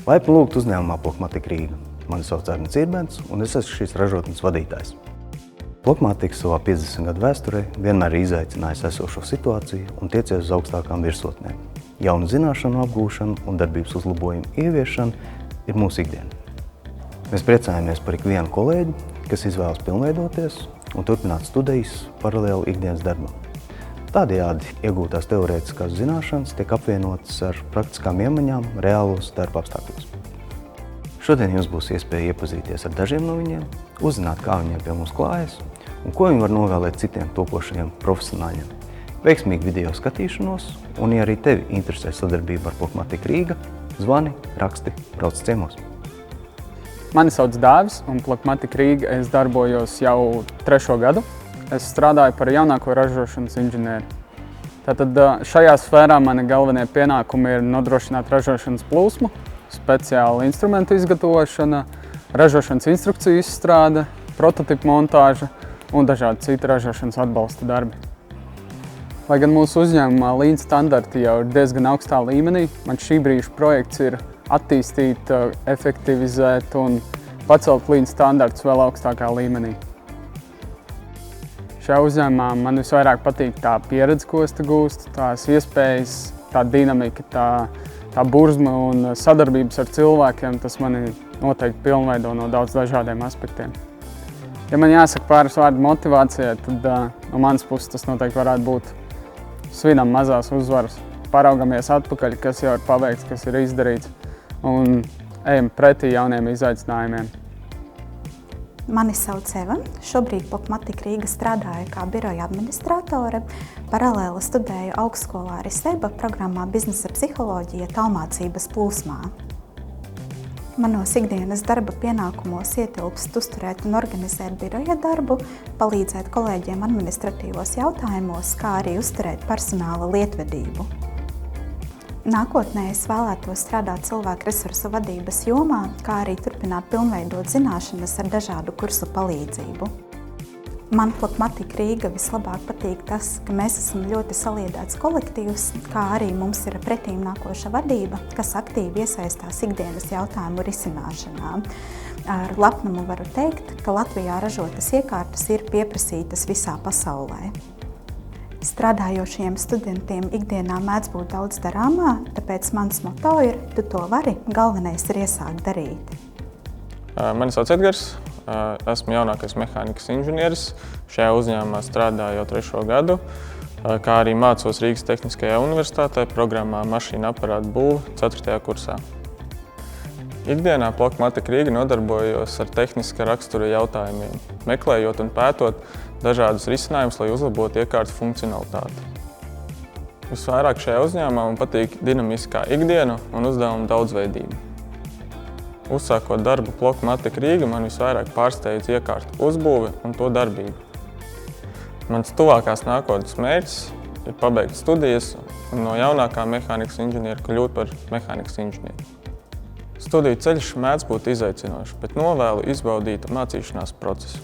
Laipni lūgt uzņēmumā Plokmatika Rīga. Mani sauc Arnis Irbens, un es esmu šīs ražotnes vadītājs. Plokmatika savā 50 gadu vēsturē vienmēr ir izaicinājusi esošo situāciju un tiecies uz augstākām virsotnēm. Jaunu zināšanu apgūšana un darbības uzlabojumu ieviešana ir mūsu ikdiena. Mēs priecājamies par ikvienu kolēģi, kas izvēlas pilnveidoties un turpināt studijas paralēli ikdienas darbam. Tādējādi iegūtās teorētiskās zināšanas tiek apvienotas ar praktiskām iemaņām reālos darba apstākļos. Šodien jums būs iespēja iepazīties ar dažiem no viņiem, uzzināt, kā viņiem pie mums klājas un ko viņi var novēlēt citiem topošajiem profesionāļiem. Veiksmīgu video skatīšanos, un ja arī tevi interesē sadarbība ar Plokmatika Rīga, zvani, raksti, brauc ciemos. Mani sauc Dāvis, un Plokmatika Rīga es darbojos jau 3. gadu. Es strādāju par jaunāko ražošanas inženieri. Tātad šajā sfērā mani galvenie pienākumi ir nodrošināt ražošanas plūsmu, speciāla instrumentu izgatavošana, ražošanas instrukciju izstrāde, prototipu montāža un dažādi citi ražošanas atbalsta darbi. Lai gan mūsu uzņēmumā Lean standarti jau ir diezgan augstā līmenī, man šī brīža projekts ir attīstīt, efektivizēt un pacelt Lean standartus vēl augstākā līmenī. Šajā uzņēmumā man visvairāk patīk tā pieredze, ko es te gūstu, tās iespējas, tā dinamika, tā burzma un sadarbības ar cilvēkiem, tas mani noteikti pilnveido no daudz dažādiem aspektiem. Ja man jāsaka pāris vārdi motivācijai, tad no manas puses tas noteikti varētu būt svinam mazās uzvaras, paraugamies atpakaļ, kas jau ir paveikts, kas ir izdarīts un ejam pretī jauniem izaicinājumiem. Mani sauc Eva. Šobrīd Plokmatika Rīga strādāju kā biroja administratore. Paralēli studēju augstskolā RISEBA programmā Biznesa psiholoģija tālmācības plūsmā. Manos ikdienas darba pienākumos ietilpst uzturēt un organizēt biroja darbu, palīdzēt kolēģiem administratīvos jautājumos, kā arī uzturēt personāla lietvedību. Nākotnē es vēlētos strādāt cilvēku resursu vadības jomā, kā arī turpināt pilnveidot zināšanas ar dažādu kursu palīdzību. Man Plokmatika Rīga vislabāk patīk tas, ka mēs esam ļoti saliedēts kolektīvs, kā arī mums ir pretīm nākoša vadība, kas aktīvi iesaistās ikdienas jautājumu risināšanā. Ar lepnumu varu teikt, ka Latvijā ražotas iekārtas ir pieprasītas visā pasaulē. Strādājošiem studentiem ikdienā mēdz būt daudz darāmā, tāpēc mans moto ir tu to vari, galvenais ir iesākt darīt. Mani sauc Edgars, esmu jaunākais mehānikas inženieris. Šajā uzņēmumā strādāju jau 3. gadu, kā arī mācos Rīgas Tehniskajā universitātē programmā Mašīnu aparātu būve 4. kursā. Ikdienā Plokmatika Rīga nodarbojos ar tehniska rakstura jautājumiem, meklējot un pētot dažādus risinājumus, lai uzlabotu iekārtas funkcionalitāti. Visvairāk šajā uzņēmumā man patīk dinamiskā ikdiena un uzdevumu daudzveidība. Uzsākot darbu Plokmatika Rīga, man visvairāk pārsteidz iekārtu uzbūve un to darbību. Mans tuvākās nākotnes mērķis ir pabeigt studijas un no jaunākā mehānikas inženiera kļūt par mehānikas inženieri. Studiju ceļš mēdz būt izaicinošs, bet novēlu izbaudīt mācīšanās procesu.